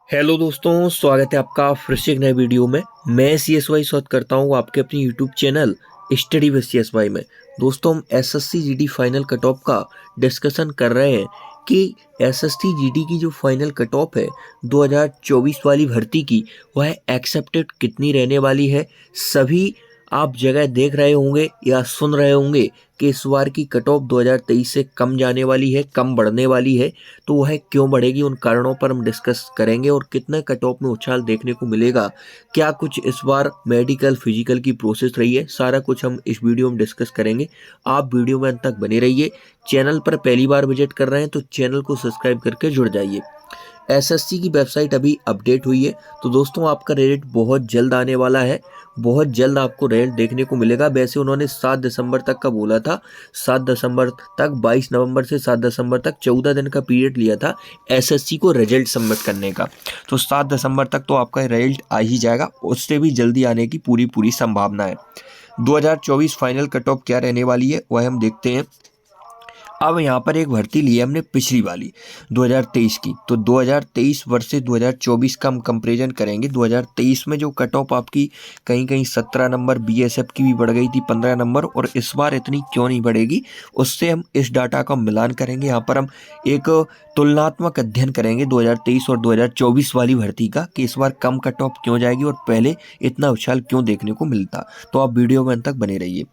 Hello दोस्तों, स्वागत है आपका फिर से एक नए वीडियो में। मैं CSY स्वागत करता हूँ आपके अपने YouTube channel study with CSY में। दोस्तों, हम SSC GD final cut off का डिस्कशन कर रहे हैं कि SSC GD की जो फाइनल कट ऑफ है 2024 वाली भर्ती की, वह एक्सेप्टेड कितनी रहने वाली है। सभी आप जगह देख रहे होंगे या सुन रहे होंगे कि इस बार की कट ऑफ 2023 से कम जाने वाली है, कम बढ़ने वाली है। तो वह क्यों बढ़ेगी, उन कारणों पर हम डिस्कस करेंगे और कितने कट ऑफ में उछाल देखने को मिलेगा, क्या कुछ इस बार मेडिकल फिजिकल की प्रोसेस रही है, सारा कुछ हम इस वीडियो में डिस्कस करेंगे। आप वीडियो में अंत तक बने रहिए। चैनल पर पहली बार विजिट कर रहे हैं तो चैनल को सब्सक्राइब करके जुड़ जाइए। SSC की वेबसाइट अभी अपडेट हुई है, तो दोस्तों आपका रिजल्ट बहुत जल्द आने वाला है। बहुत जल्द आपको रिजल्ट देखने को मिलेगा। वैसे उन्होंने 7 दिसंबर तक का बोला था, 7 दिसंबर तक, 22 नवंबर से 7 दिसंबर तक 14 दिन का पीरियड लिया था SSC को रिजल्ट सबमिट करने का। तो 7 दिसंबर तक तो आपका रिजल्ट आ ही जाएगा, उससे भी जल्दी आने की पूरी पूरी संभावना है। 2024 फाइनल कट ऑफ क्या रहने वाली है वह हम देखते हैं। अब यहाँ पर एक भर्ती ली है हमने पिछली वाली 2023 की, तो 2023 वर्सेस 2024 का हम कंपेरिजन करेंगे। 2023 में जो कट ऑफ आपकी कहीं कहीं 17 नंबर, BSF की भी बढ़ गई थी 15 नंबर, और इस बार इतनी क्यों नहीं बढ़ेगी, उससे हम इस डाटा का मिलान करेंगे। यहाँ पर हम एक तुलनात्मक अध्ययन करेंगे 2023 और 2024 वाली भर्ती का, कि इस बार कम कट ऑफ क्यों जाएगी और पहले इतना उछाल क्यों देखने को मिलता। तो आप वीडियो में अंत तक बने रहिए।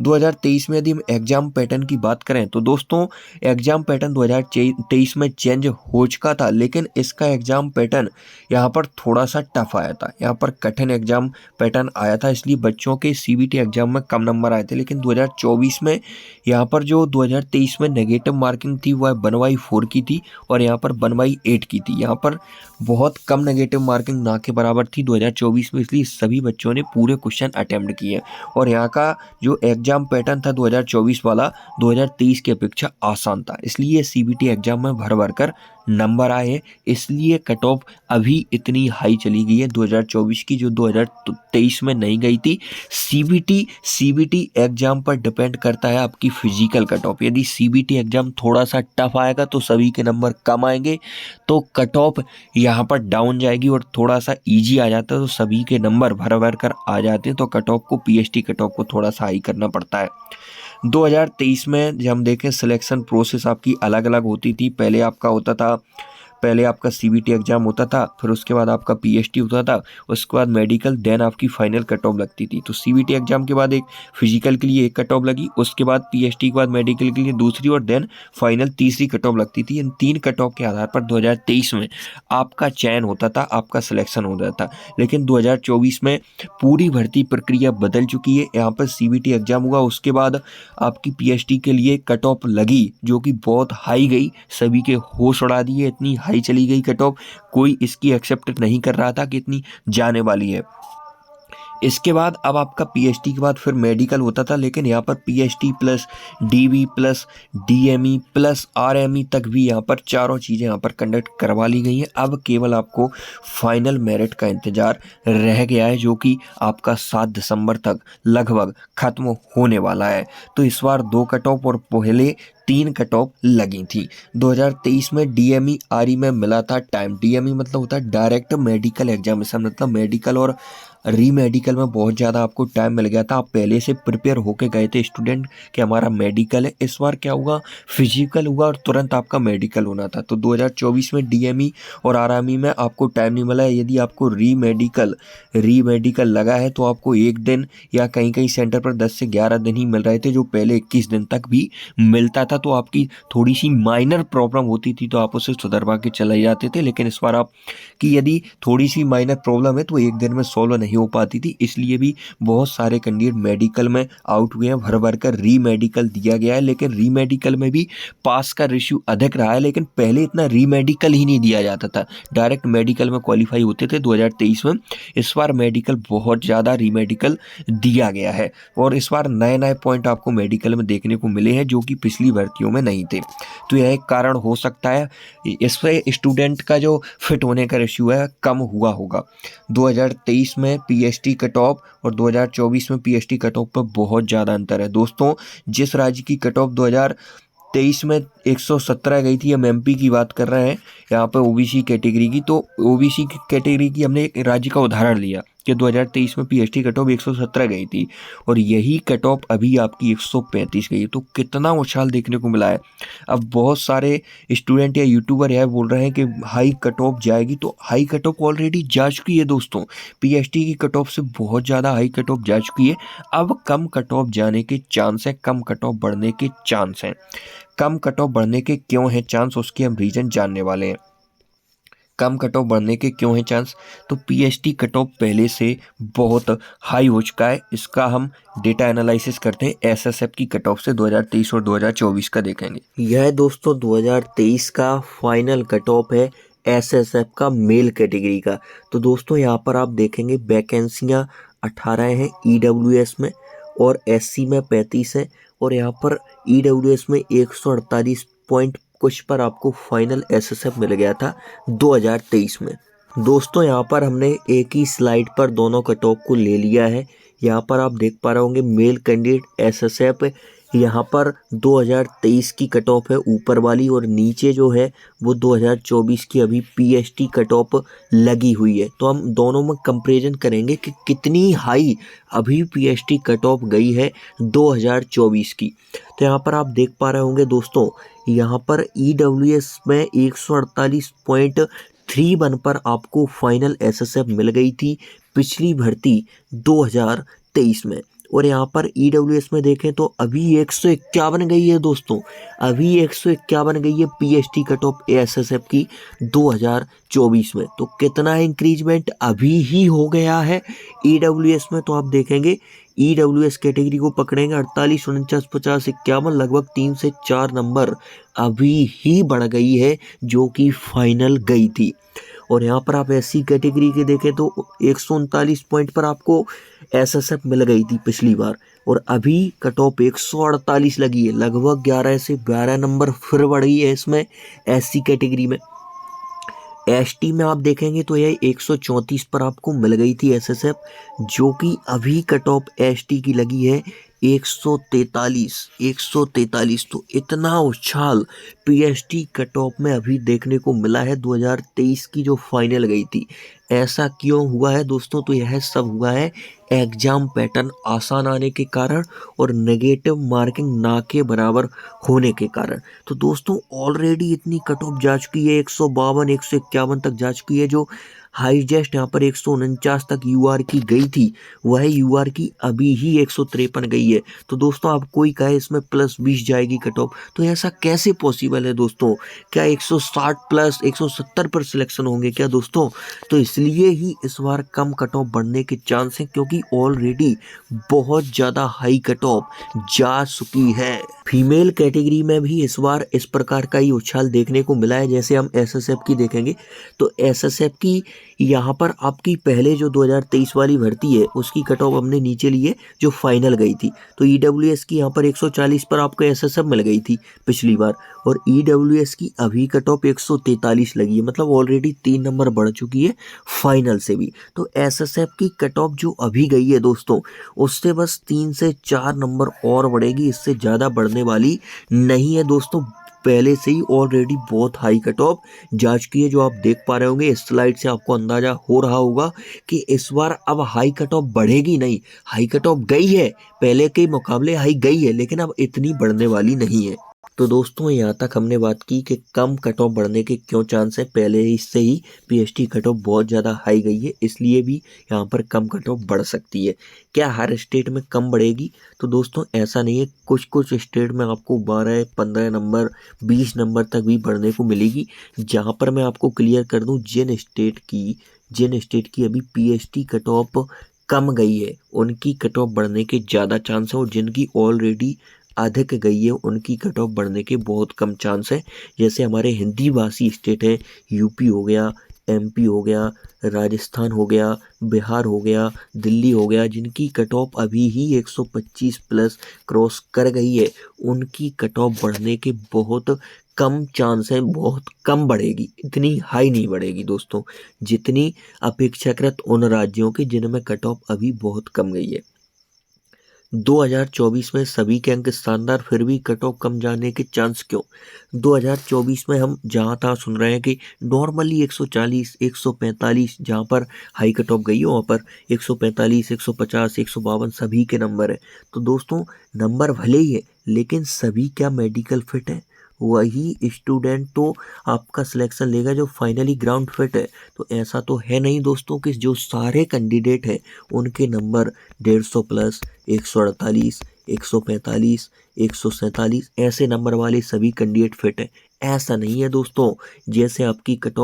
2023 में यदि हम एग्जाम पैटर्न की बात करें तो दोस्तों, एग्जाम पैटर्न 2023 में चेंज हो चुका था, लेकिन इसका एग्जाम पैटर्न यहाँ पर थोड़ा सा टफ आया था। यहाँ पर कठिन एग्जाम पैटर्न आया था, इसलिए बच्चों के CBT एग्जाम में कम नंबर आए थे। लेकिन 2024 में यहाँ पर जो 2023 में नेगेटिव मार्किंग थी वह 1/4 की थी, और यहाँ पर 1/8 की थी। यहाँ पर बहुत कम नेगेटिव मार्किंग ना के बराबर थी 2024 में, इसलिए सभी बच्चों ने पूरे क्वेश्चन अटेम्प्ट किए। और यहाँ का जो एग्जाम पैटर्न था 2024 वाला, 2023 की अपेक्षा आसान था, इसलिए CBT एग्जाम में भर भर कर नंबर आए, इसलिए कट ऑफ अभी इतनी हाई चली गई है 2024 की, जो 2023 में नहीं गई थी। CBT एग्जाम पर डिपेंड करता है आपकी फिजिकल कट ऑफ। यदि CBT एग्जाम थोड़ा सा टफ आएगा तो सभी के नंबर कम आएंगे, तो कट ऑफ यहाँ पर डाउन जाएगी, और थोड़ा सा इजी आ जाता है तो सभी के नंबर भर भर कर आ जाते हैं, तो कट ऑफ को, PST कट ऑफ को थोड़ा सा हाई करना पड़ता है। 2023 में जब हम देखें, सिलेक्शन प्रोसेस आपकी अलग अलग होती थी। पहले आपका होता था, पहले आपका CBT एग्जाम होता था, फिर उसके बाद आपका PST होता था, उसके बाद मेडिकल, देन आपकी फाइनल कट ऑफ लगती थी। तो CBT एग्जाम के बाद एक फिजिकल के लिए एक कट ऑफ लगी, उसके बाद PST के बाद मेडिकल के लिए दूसरी, और देन फाइनल तीसरी कट ऑफ लगती थी। इन 3 कट ऑफ के आधार पर 2023 में आपका चयन होता था, आपका सिलेक्शन होता था। लेकिन 2024 में पूरी भर्ती प्रक्रिया बदल चुकी है। यहाँ पर CBT एग्जाम हुआ, उसके बाद आपकी PST के लिए कट ऑफ लगी, जो कि बहुत हाई गई, सभी के होश उड़ा दिए। इतनी हाई चली गई कट ऑफ, कोई इसकी एक्सेप्ट नहीं कर रहा था कि इतनी जाने वाली है। इसके बाद अब आपका PST के बाद फिर मेडिकल होता था, लेकिन यहाँ पर PST plus DB plus DME plus RME तक भी यहाँ पर चारों चीज़ें यहाँ पर कंडक्ट करवा ली गई हैं। अब केवल आपको फाइनल मेरिट का इंतज़ार रह गया है, जो कि आपका 7 दिसंबर तक लगभग खत्म होने वाला है। तो इस बार 2 कट ऑफ और पहले 3 कट ऑफ लगी थी। 2023 में DME RE में मिला था टाइम। DME मतलब होता है डायरेक्ट मेडिकल एग्जामिनेशन, मतलब मेडिकल और री मेडिकल में बहुत ज़्यादा आपको टाइम मिल गया था। आप पहले से प्रिपेयर होके गए थे स्टूडेंट कि हमारा मेडिकल है। इस बार क्या हुआ, फिजिकल हुआ और तुरंत आपका मेडिकल होना था। तो 2024 में DME और RME में आपको टाइम नहीं मिला है। यदि आपको री मेडिकल लगा है तो आपको 1 दिन या कहीं कहीं सेंटर पर 10 से 11 दिन ही मिल रहे थे, जो पहले 21 दिन तक भी मिलता था। तो आपकी थोड़ी सी माइनर प्रॉब्लम होती थी तो आप उसे सुधरवा के चले जाते थे। लेकिन इस बार आप कि यदि थोड़ी सी माइनर प्रॉब्लम है तो 1 दिन में सॉल्व नहीं हो पाती थी, इसलिए भी बहुत सारे कैंडिडेट मेडिकल में आउट हुए हैं। भर भर कर री मेडिकल दिया गया है, लेकिन री मेडिकल में भी पास का रेशियो अधिक रहा है। लेकिन पहले इतना री मेडिकल ही नहीं दिया जाता था, डायरेक्ट मेडिकल में क्वालिफाई होते थे 2023 में। इस बार मेडिकल बहुत ज़्यादा री मेडिकल दिया गया है, और इस बार नए नए पॉइंट आपको मेडिकल में देखने को मिले हैं जो कि पिछली भर्तियों में नहीं थे। तो यह एक कारण हो सकता है, इससे स्टूडेंट का जो फिट होने का रेशियो है कम हुआ होगा। 2023 में PST कट ऑफ और 2024 में PST कट ऑफ पर बहुत ज़्यादा अंतर है दोस्तों। जिस राज्य की कट ऑफ 2023 में 117 गई थी। हम एमपी की बात कर रहे हैं यहाँ पर ओबीसी कैटेगरी की। तो ओबीसी कैटेगरी की हमने एक राज्य का उदाहरण लिया कि 2023 में पीएचडी कट ऑफ 117 गई थी और यही कट ऑफ अभी आपकी 135 गई है। तो कितना उछाल देखने को मिला है। अब बहुत सारे स्टूडेंट या यूट्यूबर यह बोल रहे हैं कि हाई कट ऑफ जाएगी, तो हाई कट ऑफ ऑलरेडी जा चुकी है दोस्तों। पीएचडी की कट ऑफ से बहुत ज़्यादा हाई कट ऑफ जा चुकी है। अब कम कट ऑफ जाने के चांस है, कम कट ऑफ बढ़ने के चांस हैं। कम कट ऑफ बढ़ने के क्यों हैं चांस, उसके हम रीजन जानने वाले हैं। कम कट ऑफ बढ़ने के क्यों हैं चांस, तो पीएचडी कट ऑफ पहले से बहुत हाई हो चुका है। इसका हम डेटा एनालिसिस करते हैं एसएसएफ की कट ऑफ से 2023 और 2024 का देखेंगे। यह दोस्तों 2023 का फाइनल कट ऑफ है एसएसएफ का मेल कैटेगरी का। तो दोस्तों यहाँ पर आप देखेंगे वैकेंसियाँ 18 हैं ईडब्ल्यूएस में और एससी में 35 है और यहाँ पर ईडब्ल्यूएस में 148 पॉइंट कुछ पर आपको फाइनल एसएसएफ मिल गया था 2023 में। दोस्तों यहाँ पर हमने एक ही स्लाइड पर दोनों कट ऑफ को ले लिया है। यहाँ पर आप देख पा रहे होंगे मेल कैंडिडेट एसएसएफ यहाँ पर 2023 की कट ऑफ है ऊपर वाली और नीचे जो है वो 2024 की अभी पीएचडी कट ऑफ लगी हुई है। तो हम दोनों में कंपैरिजन करेंगे कि कितनी हाई अभी पीएचडी कट ऑफ गई है 2024 की। तो यहाँ पर आप देख पा रहे होंगे दोस्तों, यहाँ पर ईडब्ल्यूएस में 148.31 पर आपको फाइनल एसएसएफ मिल गई थी पिछली भर्ती 2023 में। और यहाँ पर ईडब्ल्यूएस में देखें तो अभी 151 गई है दोस्तों, अभी 151 गई है पीएचडी कट ऑफ एसएसएफ की 2024 में। तो कितना इंक्रीजमेंट अभी ही हो गया है ईडब्ल्यूएस में। तो आप देखेंगे ईडब्ल्यूएस कैटेगरी को पकड़ेंगे 48, 49, 50, 51, लगभग 3 से 4 नंबर अभी ही बढ़ गई है जो कि फाइनल गई थी। और यहाँ पर आप एससी कैटेगरी के देखें तो 139 पॉइंट पर आपको एसएसएफ मिल गई थी पिछली बार और अभी कट ऑफ 148 लगी है, लगभग 11 से 12 नंबर फिर बढ़ी है इसमें एससी कैटेगरी में। एसटी में आप देखेंगे तो यह 134 पर आपको मिल गई थी एसएसएफ, जो कि अभी कट ऑफ एसटी की लगी है 143। तो इतना उछाल पीएचडी कट ऑफ में अभी देखने को मिला है 2023 की जो फाइनल गई थी। ऐसा क्यों हुआ है दोस्तों, तो यह सब हुआ है एग्जाम पैटर्न आसान आने के कारण और नेगेटिव मार्किंग ना के बराबर होने के कारण। तो दोस्तों ऑलरेडी इतनी कट ऑफ जा चुकी है, 152 151 तक जा चुकी है। जो हाईएस्ट यहाँ पर 149 तक यूआर की गई थी, वह यूआर की अभी ही 153 गई है। तो दोस्तों आप कोई कहे इसमें +20 जाएगी कट ऑफ, तो ऐसा कैसे पॉसिबल है दोस्तों। क्या 160 प्लस 170 पर सिलेक्शन होंगे क्या दोस्तों। तो इसलिए ही इस बार कम कट ऑफ बढ़ने के चांस हैं, क्योंकि ऑलरेडी बहुत ज़्यादा हाई कट ऑफ जा चुकी है। फीमेल कैटेगरी में भी इस बार इस प्रकार का ही उछाल देखने को मिला है। जैसे हम एसएसएफ की देखेंगे तो एसएसएफ की यहाँ पर आपकी पहले जो 2023 वाली भर्ती है उसकी कट ऑफ हमने नीचे ली है जो फाइनल गई थी। तो ईडब्ल्यूएस की यहाँ पर 140 पर आपको एसएसएफ मिल गई थी पिछली बार और ईडब्ल्यूएस की अभी कट ऑफ 143 लगी है, मतलब ऑलरेडी 3 नंबर बढ़ चुकी है फाइनल से भी। तो एसएसएफ की कट ऑफ जो अभी गई है दोस्तों, उससे बस 3 से 4 नंबर और बढ़ेगी, इससे ज़्यादा बढ़ने वाली नहीं है दोस्तों। पहले से ही ऑलरेडी बहुत हाई कट ऑफ जा चुकी है, जो आप देख पा रहे होंगे इस स्लाइड से आपको अंदाजा हो रहा होगा कि इस बार अब हाई कट ऑफ बढ़ेगी नहीं। हाई कट ऑफ गई है, पहले के मुकाबले हाई गई है, लेकिन अब इतनी बढ़ने वाली नहीं है। तो दोस्तों यहाँ तक हमने बात की कि कम कट ऑफ बढ़ने के क्यों चांस है। पहले से ही पीएचडी कट ऑफ बहुत ज़्यादा हाई गई है, इसलिए भी यहाँ पर कम कट ऑफ बढ़ सकती है। क्या हर स्टेट में कम बढ़ेगी, तो दोस्तों ऐसा नहीं है। कुछ कुछ स्टेट में आपको 12, 15 नंबर, 20 नंबर तक भी बढ़ने को मिलेगी। जहाँ पर मैं आपको क्लियर कर दूँ, जिन स्टेट की अभी पीएचडी कट ऑफ कम गई है उनकी कट ऑफ बढ़ने के ज़्यादा चांस है और जिनकी ऑलरेडी अधिक गई है उनकी कट ऑफ बढ़ने के बहुत कम चांस है। जैसे हमारे हिंदी भाषी स्टेट है, यूपी हो गया, एमपी हो गया, राजस्थान हो गया, बिहार हो गया, दिल्ली हो गया, जिनकी कट ऑफ अभी ही 125 प्लस क्रॉस कर गई है, उनकी कट ऑफ बढ़ने के बहुत कम चांस है, बहुत कम बढ़ेगी, इतनी हाई नहीं बढ़ेगी दोस्तों जितनी अपेक्षाकृत उन राज्यों के जिनमें कट ऑफ अभी बहुत कम गई है। 2024 में सभी के अंक शानदार, फिर भी कट ऑफ कम जाने के चांस क्यों? 2024 में हम जहाँ तहाँ सुन रहे हैं कि नॉर्मली 140, 145 जहाँ पर हाई कट ऑफ गई हो वहाँ पर 145, 150, 152 सभी के नंबर है। तो दोस्तों नंबर भले ही है, लेकिन सभी क्या मेडिकल फिट है? वही स्टूडेंट तो आपका सिलेक्शन लेगा जो फाइनली ग्राउंड फिट है। तो ऐसा तो है नहीं दोस्तों कि जो सारे कैंडिडेट हैं उनके नंबर 150 प्लस, 148, 145, 147 ऐसे नंबर वाले सभी कैंडिडेट फिट है। ऐसा नहीं है दोस्तों। जैसे आपकी कट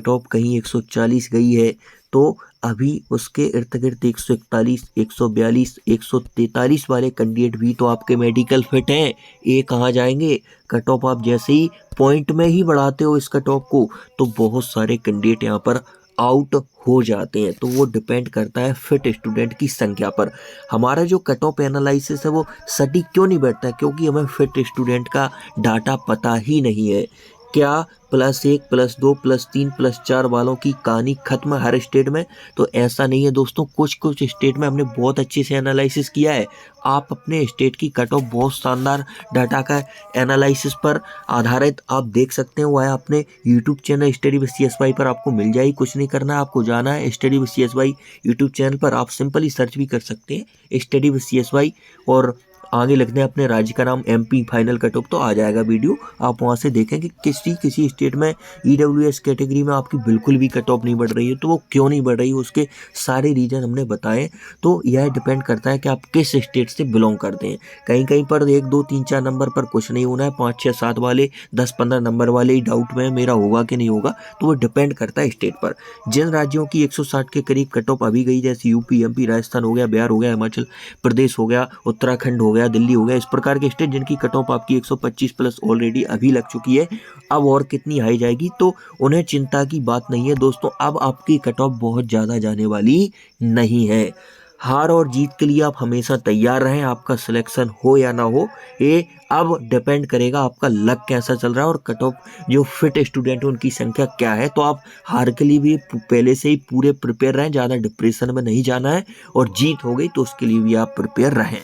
ऑफ कहीं 140 गई है, तो अभी उसके इर्द गिर्द 141, 142, 143 वाले कैंडिडेट भी तो आपके मेडिकल फिट हैं। ये कहाँ जाएंगे? कट ऑफ आप जैसे ही पॉइंट में ही बढ़ाते हो इस कट ऑफ को, तो बहुत सारे कैंडिडेट यहाँ पर आउट हो जाते हैं। तो वो डिपेंड करता है फिट स्टूडेंट की संख्या पर। हमारा जो कट ऑफ एनालिसिस है वो सटीक क्यों नहीं बैठता है? क्योंकि हमें फिट स्टूडेंट का डाटा पता ही नहीं है। क्या +1, +2, +3, +4 वालों की कहानी खत्म हर स्टेट में? तो ऐसा नहीं है दोस्तों। कुछ कुछ स्टेट में हमने बहुत अच्छे से एनालिसिस किया है। आप अपने स्टेट की कट ऑफ बहुत शानदार डाटा का एनालिसिस पर आधारित आप देख सकते हैं। वह अपने YouTube channel study with CSY पर आपको मिल जाएगी। कुछ नहीं करना है, आपको जाना है study with CSY YouTube channel पर। आप सिंपली सर्च भी कर सकते हैं स्टडी विद CSY और आगे लिखते हैं अपने राज्य का नाम MP फाइनल कट ऑफ, तो आ जाएगा वीडियो। आप वहां से देखें कि किसी स्टेट में EWS कैटेगरी में आपकी बिल्कुल भी कट ऑफ नहीं बढ़ रही है। तो वो क्यों नहीं बढ़ रही है, उसके सारे रीजन हमने बताए। तो यह डिपेंड करता है कि आप किस स्टेट से बिलोंग करते हैं। कहीं कहीं पर 1, 2, 3, 4 नंबर पर कुछ नहीं होना है। 5, 6, 7 वाले 10, 15 नंबर वाले ही डाउट में मेरा होगा कि नहीं होगा। तो वो डिपेंड करता है स्टेट पर। जिन राज्यों की 160 के करीब कट ऑफ अभी गई, जैसे UP, MP, राजस्थान हो गया, बिहार हो गया, हिमाचल प्रदेश हो गया, उत्तराखंड हो गया, दिल्ली हो गया, इस प्रकार के स्टेट जिनकी कट ऑफ आपकी 125 प्लस ऑलरेडी अभी लग चुकी है, अब और कितनी हाई जाएगी तो उन्हें चिंता की बात नहीं है दोस्तों। अब आपकी कट ऑफ बहुत ज़्यादा जाने वाली नहीं है। हार और जीत के लिए आप हमेशा तैयार रहें। आपका सिलेक्शन हो या ना हो, ये अब डिपेंड करेगा आपका लक कैसा चल रहा है और कट ऑफ जो फिट स्टूडेंट है उनकी संख्या क्या है। तो आप हार के लिए भी पहले से ही पूरे प्रिपेयर रहें, ज़्यादा डिप्रेशन में नहीं जाना है। और जीत हो गई तो उसके लिए भी आप प्रिपेयर रहें।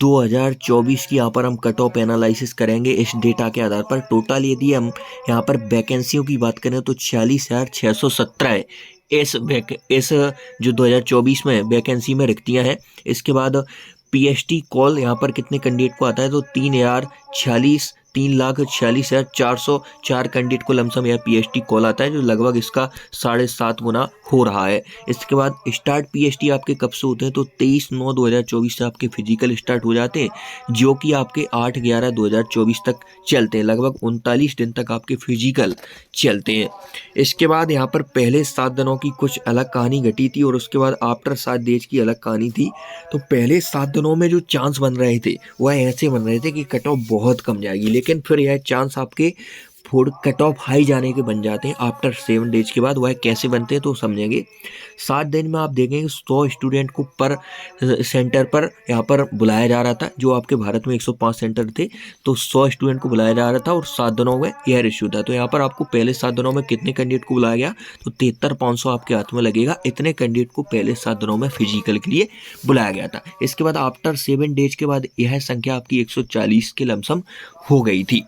2024 की यहाँ पर हम कट ऑफ एनालिसिस करेंगे इस डेटा के आधार पर। टोटल यदि हम यहाँ पर वैकेंसियों की बात करें तो 46,617 है इस जो 2024 में वैकेंसी में रिक्तियाँ हैं। इसके बाद PST कॉल यहाँ पर कितने कैंडिडेट को आता है तो 3,46,404 कैंडिडेट को लमसम यह PST कॉल आता है, जो लगभग इसका 7.5 गुना हो रहा है। इसके बाद स्टार्ट PST आपके कब से होते हैं तो 23/9/2024 से आपके फिजिकल स्टार्ट हो जाते हैं, जो कि आपके 8/11/2024 तक चलते हैं। लगभग 39 दिन तक आपके फिजिकल चलते हैं। इसके बाद यहाँ पर पहले 7 दिनों की कुछ अलग कहानी घटी थी और उसके बाद आफ्टर 7 डेज की अलग कहानी थी। तो पहले 7 दिनों में जो चांस बन रहे थे वह ऐसे बन रहे थे कि कट ऑफ बहुत कम जाएगी, लेकिन फिर यह चांस आपके कट ऑफ हाई जाने के बन जाते हैं आफ्टर 7 डेज के बाद। वह कैसे बनते हैं तो समझेंगे। 7 दिन में आप देखेंगे 100 स्टूडेंट को पर सेंटर पर यहाँ पर बुलाया जा रहा था। जो आपके भारत में 105 सेंटर थे, तो 100 स्टूडेंट को बुलाया जा रहा था और 7 दिनों में यह रेशियो था। तो यहाँ पर आपको पहले 7 दिनों में कितने कैंडिडेट को बुलाया गया तो 73,500 आपके हाथ में लगेगा। इतने कैंडिडेट को पहले 7 दिनों में फिजिकल के लिए बुलाया गया था। इसके बाद आफ्टर 7 डेज के बाद यह संख्या आपकी 140 के लमसम हो गई थी।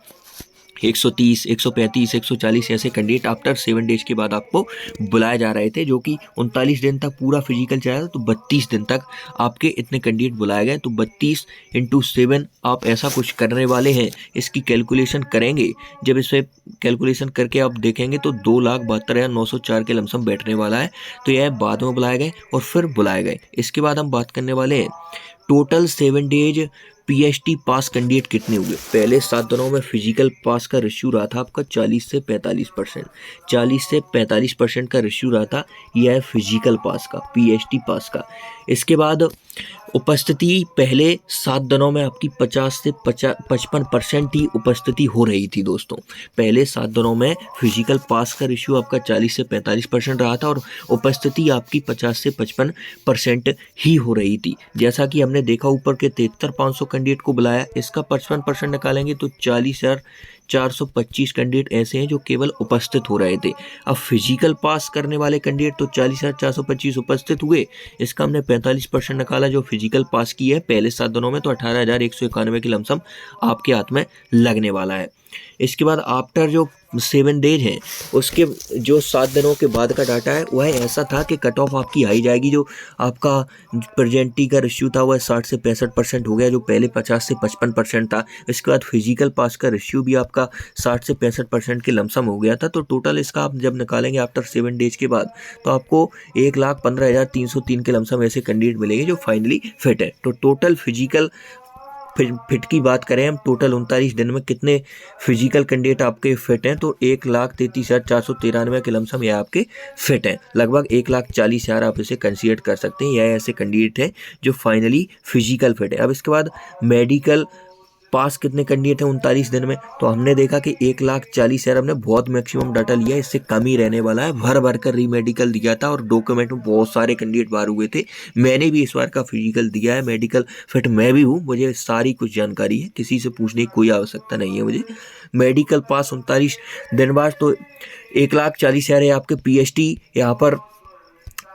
130, 135, 140 ऐसे कैंडिडेट आफ्टर 7 डेज के बाद आपको बुलाए जा रहे थे, जो कि 39 दिन तक पूरा फिजिकल चला था। तो 32 दिन तक आपके इतने कैंडिडेट बुलाए गए। तो 32 × 7 आप ऐसा कुछ करने वाले हैं। इसकी कैलकुलेशन करेंगे, जब इसे कैलकुलेशन करके आप देखेंगे तो 2,72,904 के लमसम बैठने वाला है। तो यह बाद में बुलाए गए और फिर बुलाए गए। इसके बाद हम बात करने वाले हैं टोटल 7 डेज PST पास कैंडिडेट कितने हुए। पहले 7 दिनों में फिजिकल पास का रेशियो रहा था आपका 40 से 45%। 40 से 45% का रेशियो रहा था यह फिजिकल पास का, PST पास का। इसके बाद उपस्थिति पहले 7 दिनों में आपकी 50 से 55% ही उपस्थिति हो रही थी दोस्तों। पहले 7 दिनों में फिजिकल पास का रेशियो आपका 40 से 45% रहा था और उपस्थिति आपकी 50 से 55% ही हो रही थी। जैसा कि हमने देखा ऊपर के 73,500 कैंडिडेट को बुलाया, इसका 55% निकालेंगे तो 425 कैंडिडेट ऐसे हैं जो केवल उपस्थित हो रहे थे। अब फिजिकल पास करने वाले कैंडिडेट तो 40,425 उपस्थित हुए, इसका हमने 45% निकाला जो फिजिकल पास की है पहले 7 दिनों में, तो 18,191 की लमसम आपके हाथ में लगने वाला है। इसके बाद आफ्टर जो 7 डेज हैं, उसके जो 7 दिनों के बाद का डाटा है वह ऐसा था कि कट ऑफ आपकी हाई जाएगी। जो आपका प्रेजेंटी का रेशियो था वह 60 से 65% हो गया, जो पहले 50 से 55% था। इसके बाद फिजिकल पास का रेशियो भी आपका 60 से 65% के लमसम हो गया था। तो टोटल इसका आप जब निकालेंगे आफ्टर 7 डेज के बाद, तो आपको 1,15,303 के लमसम ऐसे कैंडिडेट मिलेंगे जो फाइनली फिट है। तो टोटल फिजिकल फिट की बात करें हम, टोटल 39 दिन में कितने फिजिकल कैंडिडेट आपके फिट हैं, तो 1,33,493 के लमसम ये आपके फिट हैं। लगभग 1,40,000 आप इसे कंसीडर कर सकते हैं। यह ऐसे कैंडिडेट हैं जो फाइनली फिजिकल फिट है। अब इसके बाद मेडिकल पास कितने कैंडिडेट हैं 39 दिन में, तो हमने देखा कि 1,40,000 हमने बहुत मैक्सिमम डाटा लिया, इससे कम ही रहने वाला है। भर भर कर रीमेडिकल दिया था और डॉक्यूमेंट में बहुत सारे कैंडिडेट बाहर हुए थे। मैंने भी इस बार का फिजिकल दिया है, मेडिकल फिट मैं भी हूँ, मुझे सारी कुछ जानकारी है, किसी से पूछने की कोई आवश्यकता नहीं है मुझे। मेडिकल पास 39 दिन बाद तो 1,40,000 है आपके पीएचडी, यहाँ पर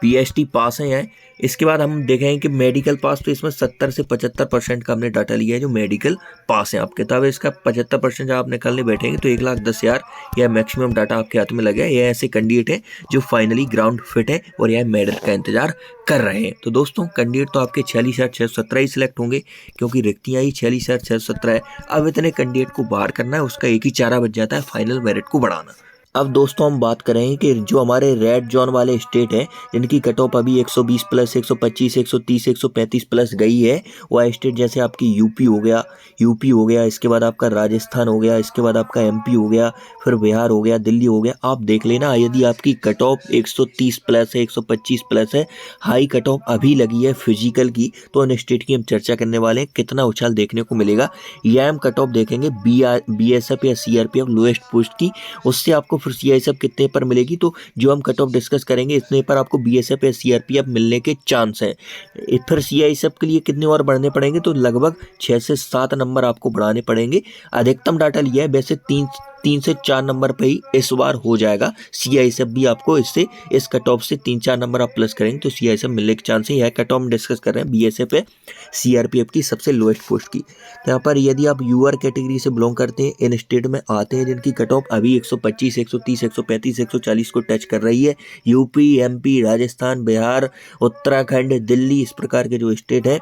पीएचडी पास हैं। इसके बाद हम देखें कि मेडिकल पास, तो इसमें 70 से 75% का हमने डाटा लिया है जो मेडिकल पास है आपके। तब इसका 75% जब आप निकालने बैठेंगे तो 1,10,000 यह मैक्सिमम डाटा आपके हाथ में लगे। यह ऐसे कैंडिडेट हैं जो फाइनली ग्राउंड फिट है और यह मेडल का इंतजार कर रहे हैं। तो दोस्तों कैंडिडेट तो आपके 46,617 ही सिलेक्ट होंगे, क्योंकि रिक्तियाँ ही 46,617 है। अब इतने कैंडिडेट को बाहर करना है, उसका एक ही चारा बच जाता है, फाइनल मेरिट को बढ़ाना। अब दोस्तों हम बात करें कि जो हमारे रेड जोन वाले स्टेट हैं जिनकी कट ऑफ अभी 120 प्लस, 125, 130, 135 प्लस गई है, वह स्टेट जैसे आपकी यूपी हो गया, इसके बाद आपका राजस्थान हो गया, इसके बाद आपका एमपी हो गया, फिर बिहार हो गया, दिल्ली हो गया। आप देख लेना, यदि आपकी कट ऑफ 130 प्लस है, 125 प्लस है, हाई कट ऑफ अभी लगी है फिजिकल की, तो उन स्टेट की हम चर्चा करने वाले हैं। कितना उछाल देखने को मिलेगा यह हम कट ऑफ देखेंगे। बीएसएफ या सीआरपीएफ लोएस्ट पोस्ट की, उससे आपको फिर सीआईएसएफ कितने पर मिलेगी, तो जो हम कट ऑफ डिस्कस करेंगे इतने पर आपको बीएसएफ या सीआरपीएफ मिलने के चांस हैं। फिर सीआईएसएफ के लिए कितने और बढ़ने पड़ेंगे, तो लगभग 6 से 7 नंबर आपको बढ़ाने पड़ेंगे। अधिकतम डाटा लिया है, वैसे 3 से 4 नंबर पे ही इस बार हो जाएगा। सीआईएसएफ भी आपको इससे, इस कट ऑफ से 3-4 नंबर आप प्लस करेंगे तो सीआईएसएफ मिलने के चांस है। यह कट ऑफ डिस्कस कर रहे हैं बीएसएफ है सीआरपीएफ की सबसे लोएस्ट पोस्ट की। तो यहाँ पर यदि आप यूआर कैटेगरी से बिलोंग करते हैं, इन स्टेट में आते हैं जिनकी कट ऑफ अभी 125, 130, 135, 140 को टच कर रही है, यूपी, एमपी, राजस्थान, बिहार, उत्तराखंड, दिल्ली, इस प्रकार के जो स्टेट है,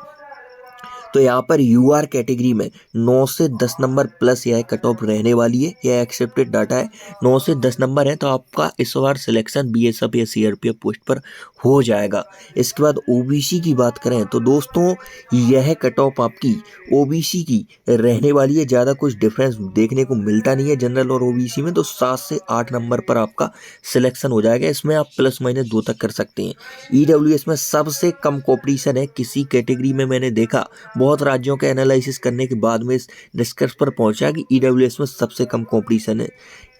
तो यहाँ पर यूआर कैटेगरी में 9 से 10 नंबर प्लस यह कट ऑफ रहने वाली है। यह एक्सेप्टेड डाटा है, 9 से 10 नंबर है, तो आपका इस बार सिलेक्शन बीएसएफ या सीआरपीएफ पोस्ट पर हो जाएगा। इसके बाद ओबीसी की बात करें तो दोस्तों यह कट ऑफ आपकी ओबीसी की रहने वाली है। ज़्यादा कुछ डिफरेंस देखने को मिलता नहीं है जनरल और ओबीसी में, तो 7 से 8 नंबर पर आपका सिलेक्शन हो जाएगा। इसमें आप प्लस माइनस 2 तक कर सकते हैं। ईडब्ल्यूएस में सबसे कम कॉम्पिटिशन है किसी कैटेगरी में, मैंने देखा बहुत राज्यों के एनालिसिस करने के बाद में इस निष्कर्ष पर पहुंचा कि ईडब्ल्यूएस में सबसे कम कंपटीशन है।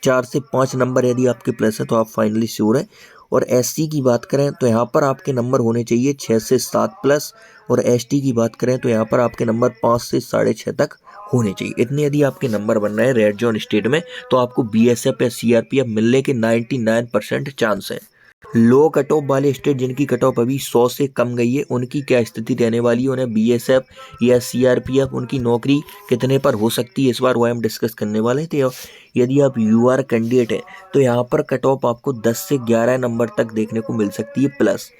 4 से 5 नंबर यदि आपके प्लस है तो आप फाइनली श्योर है। और एससी की बात करें तो यहाँ पर आपके नंबर होने चाहिए 6 से 7 प्लस, और एसटी की बात करें तो यहाँ पर आपके नंबर 5 से 6.5 तक होने चाहिए। इतने यदि आपके नंबर बन रहे हैं रेड जोन स्टेट में, तो आपको बीएसएफ या सीआरपीएफ मिलने के 99% चांस है। लो कट ऑफ वाले स्टेट जिनकी कट ऑफ अभी 100 से कम गई है, उनकी क्या स्थिति रहने वाली है, उन्हें बीएसएफ या सीआरपीएफ उनकी नौकरी कितने पर हो सकती है, इस बार वो हम डिस्कस करने वाले थे। यदि आप यूआर कैंडिडेट हैं तो यहाँ पर कट ऑफ आपको 10 से 11 नंबर तक देखने को मिल सकती है प्लस,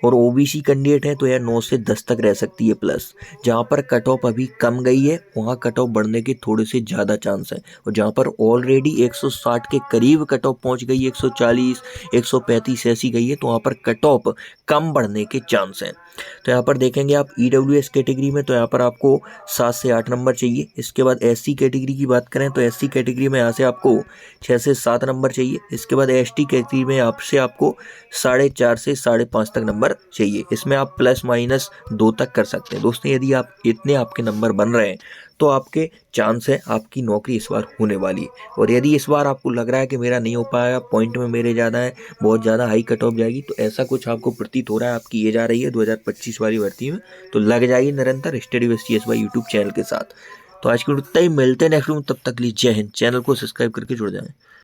और ओबीसी कैंडिडेट है तो यह 9 से 10 तक रह सकती है प्लस। जहाँ पर कट ऑफ अभी कम गई है वहाँ कट ऑफ बढ़ने के थोड़े से ज़्यादा चांस है, और जहाँ पर ऑलरेडी 160 के करीब कट ऑफ पहुँच गई, 140, 135 ऐसी गई है, तो वहाँ पर कट ऑफ कम बढ़ने के चांस हैं। तो यहाँ पर देखेंगे आप ईडब्ल्यूएस कैटेगरी में, तो यहाँ पर आपको 7 से 8 नंबर चाहिए। इसके बाद एससी कैटेगरी की बात करें तो एससी कैटेगरी में यहाँ से आपको 6 से 7 नंबर चाहिए। इसके बाद एसटी कैटेगरी में आपसे आपको 4.5 से 5.5 तक नंबर चाहिए। इसमें आप प्लस माइनस 2 तक कर सकते हैं। दोस्तों यदि आप इतने आपके नंबर बन रहे हैं तो आपके चांस है आपकी नौकरी इस बार होने वाली है। और यदि इस बार आपको लग रहा है कि मेरा नहीं हो पाएगा, पॉइंट में मेरे ज़्यादा है, बहुत ज़्यादा हाई कट ऑफ जाएगी, तो ऐसा कुछ आपको प्रतीत हो रहा है आपकी ये जा रही है 2025 वाली भर्ती में, तो लग जाइए निरंतर study with CSY YouTube channel के साथ। तो आज के वीडियो इतना ही, मिलते हैं नेक्स्ट वीडियो में, तब तक के लिए जय हिंद। चैनल को सब्सक्राइब करके जुड़ जाएं।